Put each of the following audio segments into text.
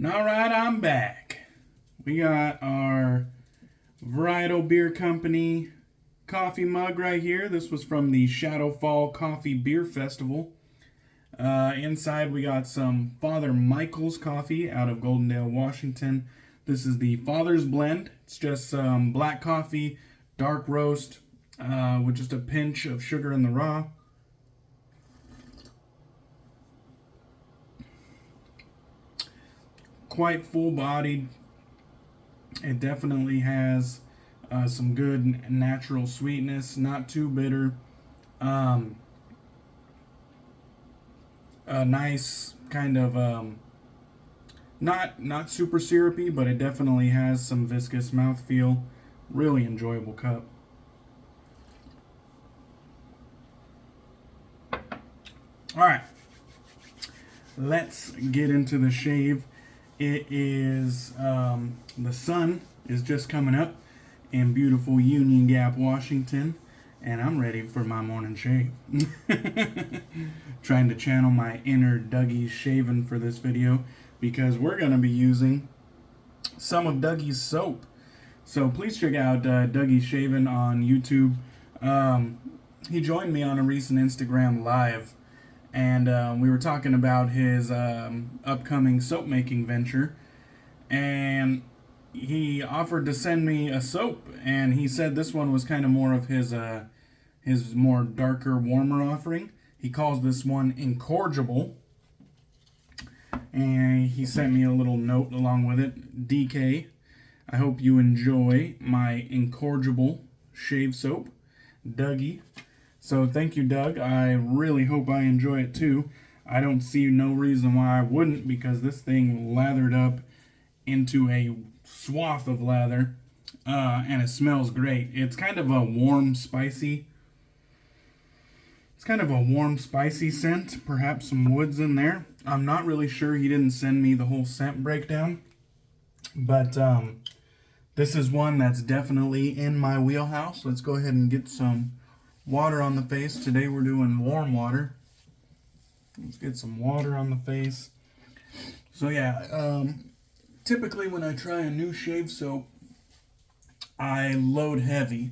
All right, I'm back. We got our Varietal Beer Company coffee mug right here. This was from the Shadowfall Coffee Beer Festival. Inside, we got some Father Michael's coffee out of Goldendale, Washington. This is the Father's Blend. It's just black coffee, dark roast, with just a pinch of sugar in the raw. Quite full-bodied. It definitely has some good natural sweetness, not too bitter. A nice kind of not super syrupy, but it definitely has some viscous mouthfeel. Really enjoyable cup. All right, let's get into the shave. It is the sun is just coming up in beautiful Union Gap, Washington, and I'm ready for my morning shave. Trying to channel my inner Dougie shaving for this video because we're going to be using some of Dougie's soap. So please check out Dougie Shaving on YouTube. He joined me on a recent Instagram live, and we were talking about his upcoming soap making venture, and he offered to send me a soap, and he said this one was kind of more of his more darker, warmer offering. He calls this one Incorrigible, and he sent me a little note along with it. DK, I hope you enjoy my Incorrigible shave soap, Dougie. So thank you, Doug. I really hope I enjoy it too. I don't see no reason why I wouldn't, because this thing lathered up into a swath of lather, and it smells great. It's kind of a warm, spicy. It's kind of a warm, spicy scent. Perhaps some woods in there. I'm not really sure. He didn't send me the whole scent breakdown, but this is one that's definitely in my wheelhouse. Let's go ahead and get some water on the face. Today we're doing warm water. Let's get some water on the face. So yeah, typically when I try a new shave soap, I load heavy.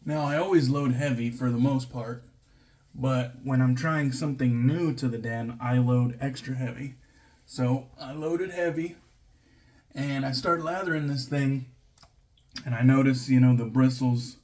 Now I always load heavy for the most part, but when I'm trying something new to the den, I load extra heavy. So I loaded heavy, and I start lathering this thing, and I notice, the bristles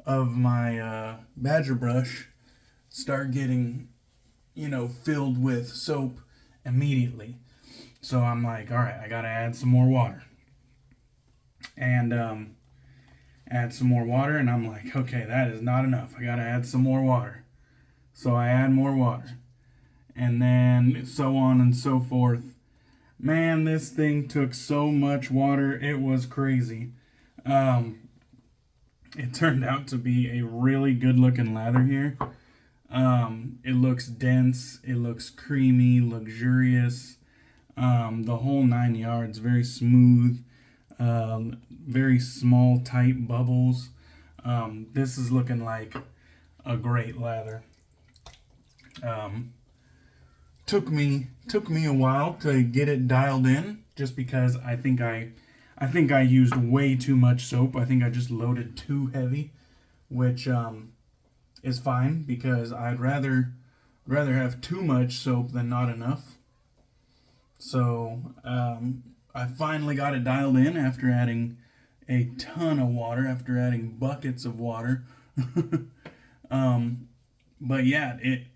of my badger brush start getting, filled with soap immediately. So I'm like, all right, I gotta add some more water. And add some more water, and I'm like, okay, that is not enough. I gotta add some more water. So I add more water. And then so on and so forth. Man, this thing took so much water, it was crazy. It turned out to be a really good looking lather here. It looks dense, it looks creamy, luxurious, the whole 9 yards, very smooth, very small, tight bubbles. This is looking like a great lather. Took me a while to get it dialed in, just because I think I used way too much soap. I think I just loaded too heavy, which is fine, because I'd rather have too much soap than not enough. So I finally got it dialed in after adding a ton of water, after adding buckets of water. But yeah, it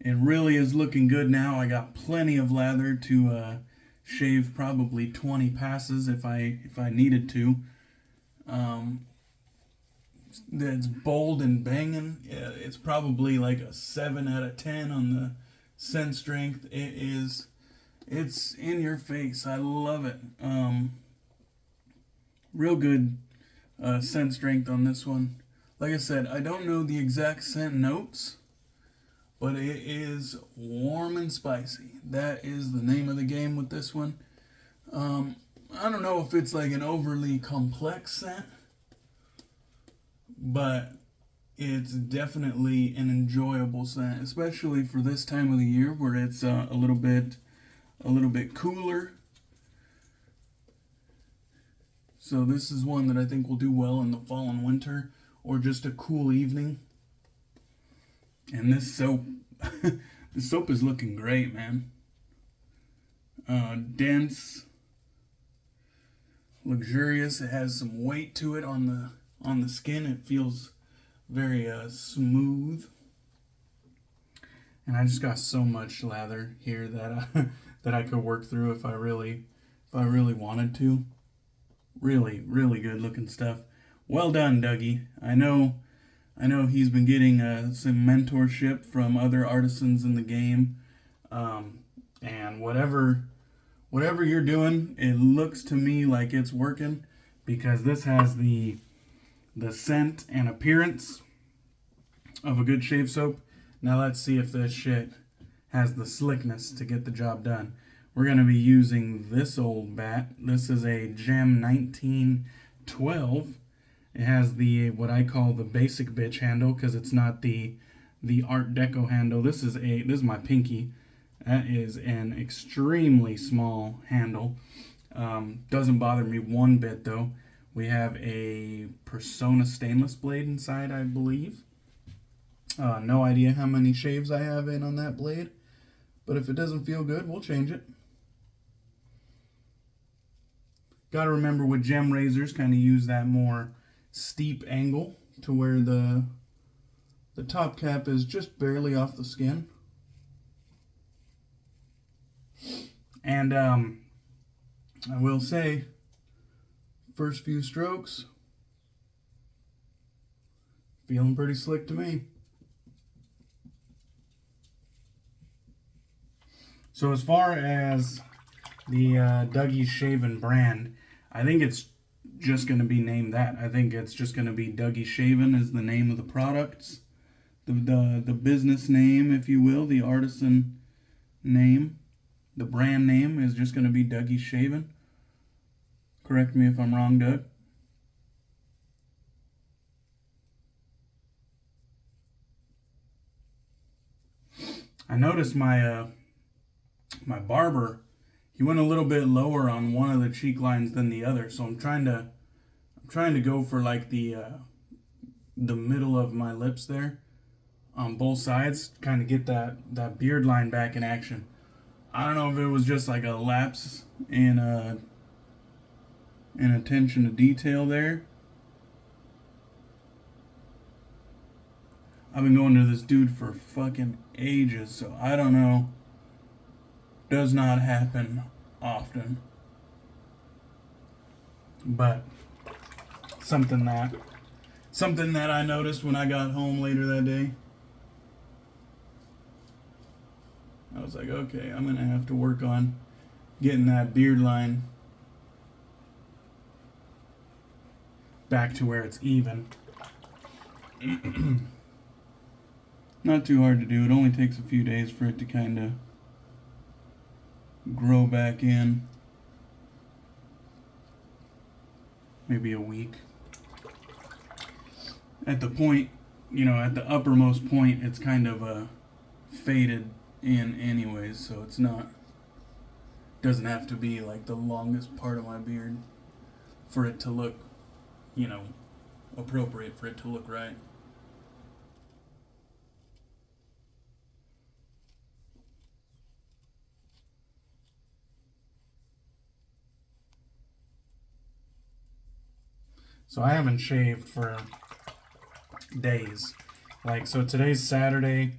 really is looking good now. I got plenty of lather to shave probably 20 passes if I needed to. It's bold and banging. It's probably like a 7 out of 10 on the scent strength. It's in your face. I love it. Real good scent strength on this one. Like I said, I don't know the exact scent notes, but it is warm and spicy. That is the name of the game with this one. I don't know if it's like an overly complex scent, but it's definitely an enjoyable scent, especially for this time of the year where it's a little bit cooler. So this is one that I think will do well in the fall and winter, or just a cool evening. And this soap, the soap is looking great, man. Dense, luxurious. It has some weight to it on the skin. It feels very smooth. And I just got so much lather here that that I could work through if I really wanted to. Really, really good looking stuff. Well done, Dougie. I know he's been getting some mentorship from other artisans in the game, and whatever you're doing, it looks to me like it's working, because this has the scent and appearance of a good shave soap. Now let's see if this shit has the slickness to get the job done. We're going to be using this old bat. This is a Gem 1912. It has the, what I call the basic bitch handle, because it's not the Art Deco handle. This is my pinky. That is an extremely small handle. Doesn't bother me one bit though. We have a Personna Stainless blade inside, I believe. No idea how many shaves I have in on that blade, but if it doesn't feel good, we'll change it. Gotta remember with gem razors, kind of use that more steep angle to where the top cap is just barely off the skin. And I will say, first few strokes, feeling pretty slick to me. So as far as the Dougie Shavin brand, I think it's just going to be named that. I think it's just going to be Dougie Shavin is the name of the products. The business name, if you will, the artisan name. The brand name is just going to be Dougie Shavin. Correct me if I'm wrong, Doug. I noticed my barber, he went a little bit lower on one of the cheek lines than the other, so I'm trying to go for like the middle of my lips there on both sides, kind of get that beard line back in action. I don't know if it was just like a lapse in attention to detail there. I've been going to this dude for fucking ages, so I don't know. Does not happen often. But something that I noticed when I got home later that day. I was like, okay, I'm gonna have to work on getting that beard line back to where it's even. Not too hard to do. It only takes a few days for it to kind of grow back in. Maybe a week. At the point, at the uppermost point, it's kind of faded in anyways, so it's not, doesn't have to be like the longest part of my beard for it to look, appropriate, for it to look right. So I haven't shaved for days. So today's Saturday.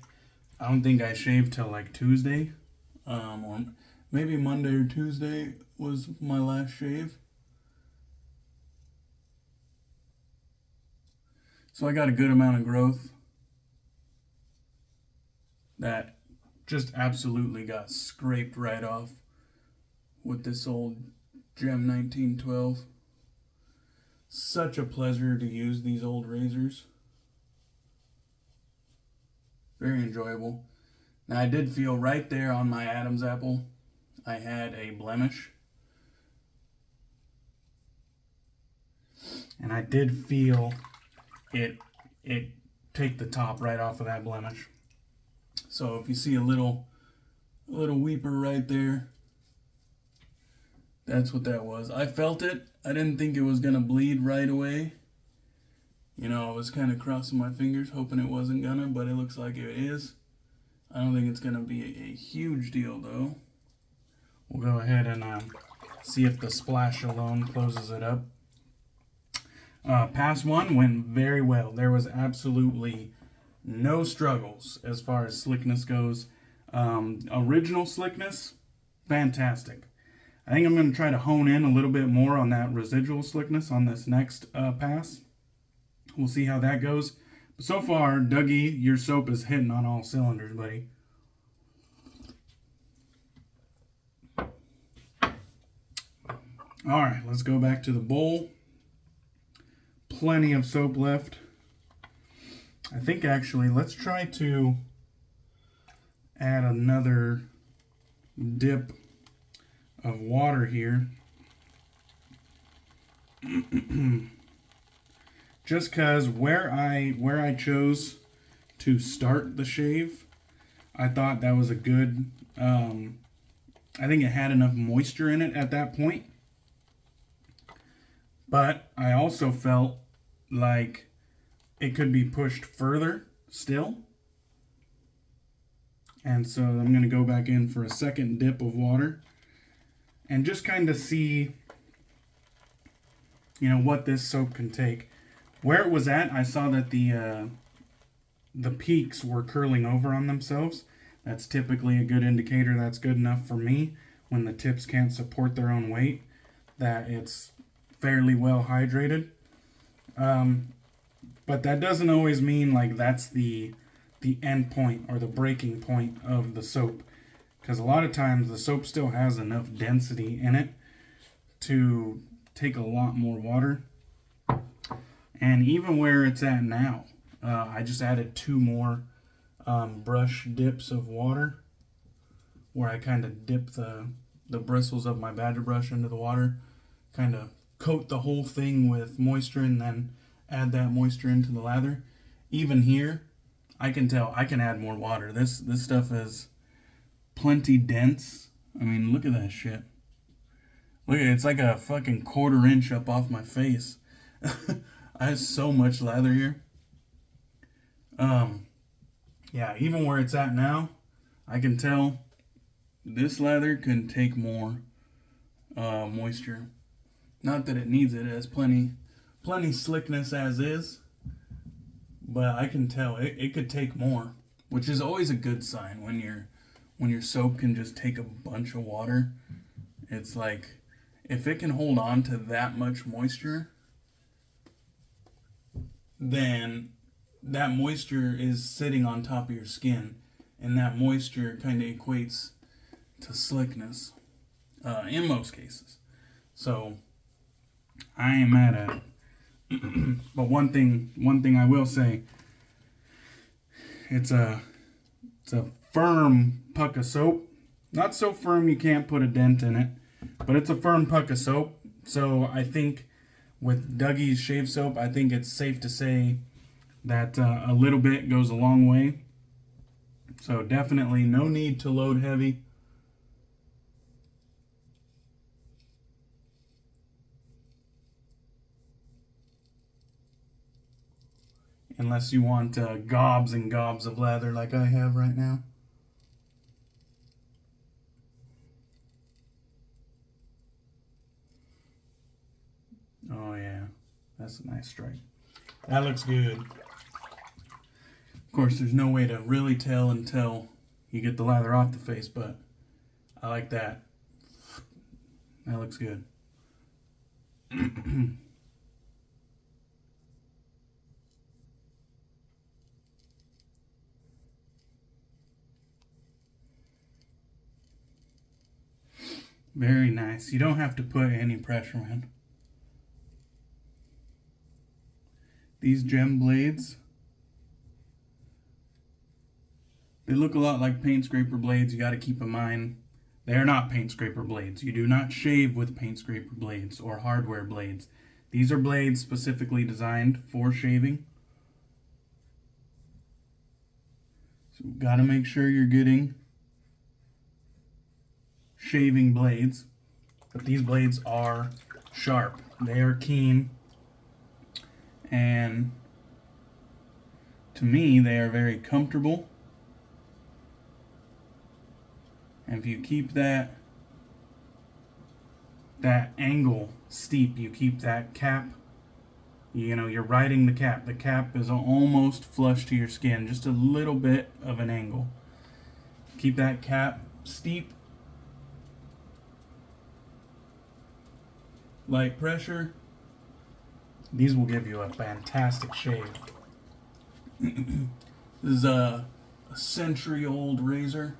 I don't think I shaved till like Tuesday. Or maybe Monday or Tuesday was my last shave. So I got a good amount of growth that just absolutely got scraped right off with this old Gem 1912. Such a pleasure to use these old razors. Very enjoyable. Now I did feel right there on my Adam's apple, I had a blemish. And I did feel it take the top right off of that blemish. So if you see a little weeper right there, That's what that was. I felt it. I didn't think it was gonna bleed right away. You know, I was kind of crossing my fingers, hoping it wasn't gonna, but it looks like it is. I don't think it's gonna be a huge deal though. We'll go ahead and see if the splash alone closes it up. Pass one went very well. There was absolutely no struggles as far as slickness goes. Original slickness, fantastic. I think I'm going to try to hone in a little bit more on that residual slickness on this next pass. We'll see how that goes. But so far, Dougie, your soap is hitting on all cylinders, buddy. All right, let's go back to the bowl. Plenty of soap left. I think actually, let's try to add another dip of water here. Just because where I chose to start the shave, I thought that was a good, I think it had enough moisture in it at that point. But I also felt like it could be pushed further still. And so I'm going to go back in for a second dip of water and just kind of see, you know, what this soap can take. Where it was at, I saw that the peaks were curling over on themselves. That's typically a good indicator. That's good enough for me when the tips can't support their own weight, that it's fairly well hydrated. But that doesn't always mean like that's the end point or the breaking point of the soap, because a lot of times the soap still has enough density in it to take a lot more water. And even where it's at now, I just added 2 more brush dips of water where I kind of dip the bristles of my badger brush into the water, kind of coat the whole thing with moisture and then add that moisture into the lather. Even here, I can tell I can add more water. This stuff is plenty dense. I mean, look at that shit. Look at it, it's like a fucking 1/4 inch up off my face. I have so much lather here. Yeah, even where it's at now, I can tell this lather can take more moisture. Not that it needs it has plenty slickness as is, but I can tell it could take more, which is always a good sign when your soap can just take a bunch of water. It's like, if it can hold on to that much moisture, then that moisture is sitting on top of your skin, and that moisture kind of equates to slickness in most cases. So I am at a but one thing I will say, it's a firm puck of soap. Not so firm you can't put a dent in it, but it's a firm puck of soap. So I think with Dougie's shave soap, I think it's safe to say that a little bit goes a long way. So definitely no need to load heavy. Unless you want gobs and gobs of lather like I have right now. Oh yeah, that's a nice stripe. That looks good. Of course, there's no way to really tell until you get the lather off the face, but I like that. That looks good. Very nice. You don't have to put any pressure in. These gem blades, they look a lot like paint scraper blades. You got to keep in mind, they are not paint scraper blades. You do not shave with paint scraper blades or hardware blades. These are blades specifically designed for shaving. So you've got to make sure you're getting shaving blades. But these blades are sharp. They are keen. And to me, they are very comfortable. And if you keep that angle steep, you keep that cap, you know, you're riding the cap. The cap is almost flush to your skin, just a little bit of an angle. Keep that cap steep. Light pressure. These will give you a fantastic shave. This is a century-old razor.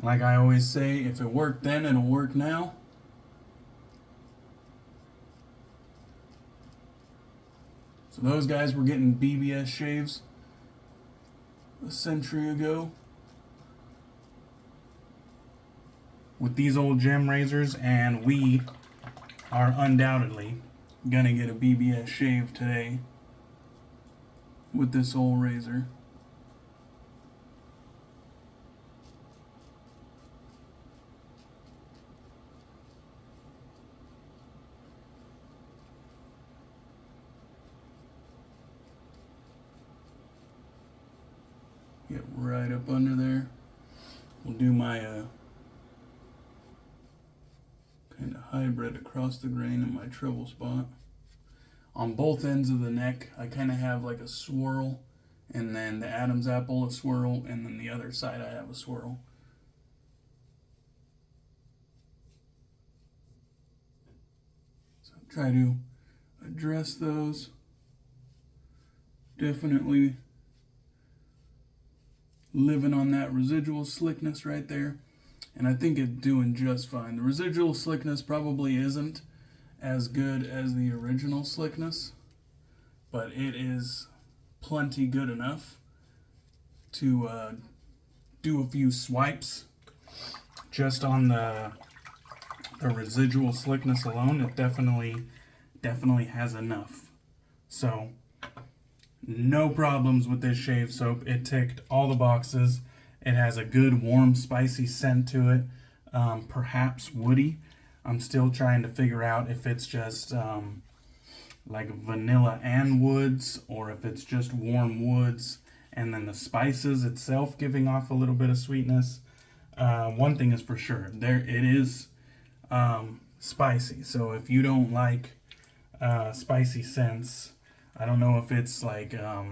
Like I always say, if it worked then, it'll work now. So those guys were getting BBS shaves a century ago with these old gem razors, and we are undoubtedly gonna get a BBS shave today with this old razor. Get right up under there. We'll do my kind of hybrid across the grain in my treble spot. On both ends of the neck, I kind of have like a swirl, and then the Adam's apple a swirl, and then the other side I have a swirl. So try to address those. Definitely living on that residual slickness right there, and I think it's doing just fine. The residual slickness probably isn't as good as the original slickness, but it is plenty good enough to do a few swipes just on the residual slickness alone. It definitely has enough. So no problems with this shave soap. It ticked all the boxes. It has a good warm spicy scent to it, perhaps woody. I'm still trying to figure out if it's just like vanilla and woods, or if it's just warm woods and then the spices itself giving off a little bit of sweetness. One thing is for sure, it is spicy. So if you don't like spicy scents, I don't know if it's like, I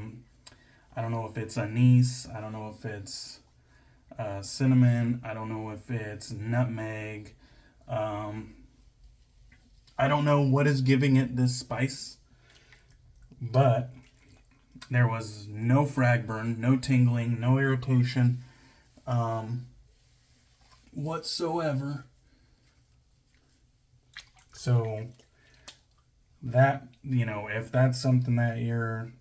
don't know if it's anise, I don't know if it's cinnamon, I don't know if it's nutmeg. I don't know what is giving it this spice, but there was no frag burn, no tingling, no irritation whatsoever. So that, you know, if that's something that you're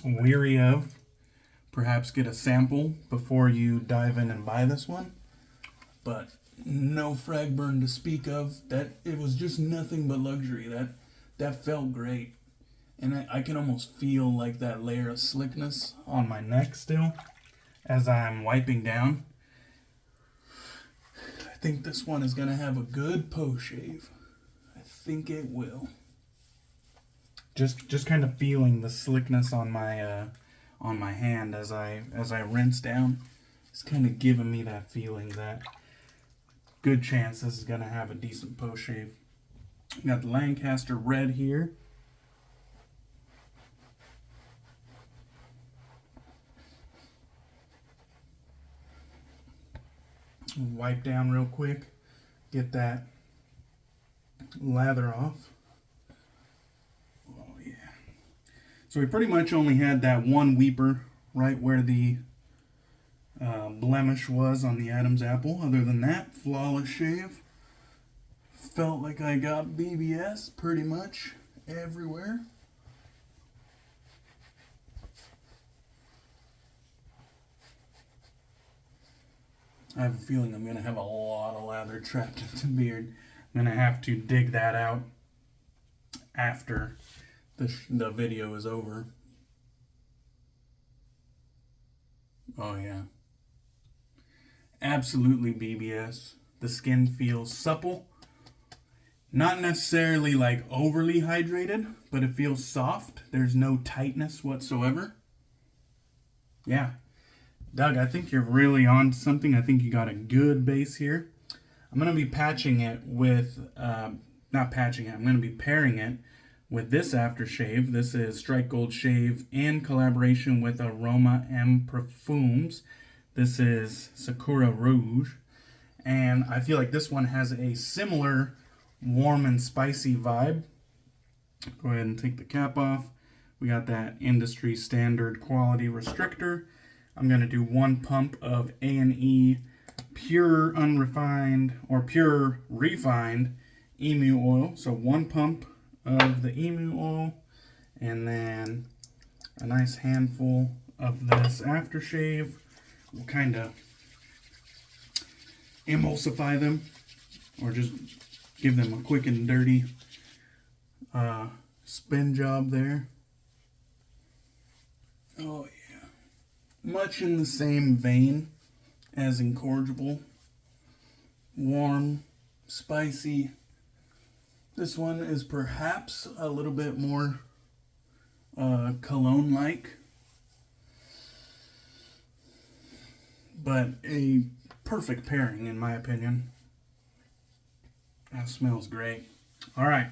weary of, perhaps get a sample before you dive in and buy this one. But no frag burn to speak of. That it was just nothing but luxury. That felt great, and I can almost feel like that layer of slickness on my neck still as I'm wiping down. I think this one is gonna have a good post shave. I think it will. Just kind of feeling the slickness on my hand as I rinse down. It's kind of giving me that feeling that good chance this is going to have a decent post shave. Got the Lancaster red here. Wipe down real quick. Get that lather off. Oh yeah. So we pretty much only had that one weeper right where the blemish was on the Adam's apple. Other than that, flawless shave. Felt like I got BBS pretty much everywhere. I have a feeling I'm going to have a lot of lather trapped in the beard. I'm going to have to dig that out after the video is over. Oh yeah. Absolutely BBS. The skin feels supple. Not necessarily like overly hydrated, but it feels soft. There's no tightness whatsoever. Yeah. Doug, I think you're really on to something. I think you got a good base here. I'm going to be patching it with, not patching it, I'm going to be pairing it with this aftershave. This is Strike Gold Shave in collaboration with Aroma and Perfums. This is Sakura Rouge. And I feel like this one has a similar warm and spicy vibe. Go ahead and take the cap off. We got that industry standard quality restrictor. I'm going to do 1 pump of A&E pure unrefined or pure refined emu oil. So 1 pump of the emu oil and then a nice handful of this aftershave. We'll kind of emulsify them or just give them a quick and dirty spin job there. Oh yeah. Much in the same vein as Incorrigible. Warm, spicy. This one is perhaps a little bit more cologne-like. But a perfect pairing in my opinion. That smells great. Alright.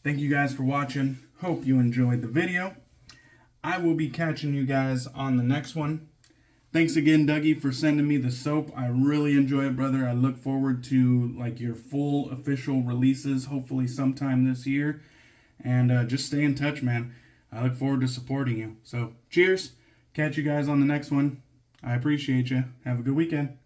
Thank you guys for watching. Hope you enjoyed the video. I will be catching you guys on the next one. Thanks again, Dougie, for sending me the soap. I really enjoy it, brother. I look forward to like your full official releases, hopefully sometime this year. And just stay in touch, man. I look forward to supporting you. So, cheers. Catch you guys on the next one. I appreciate you. Have a good weekend.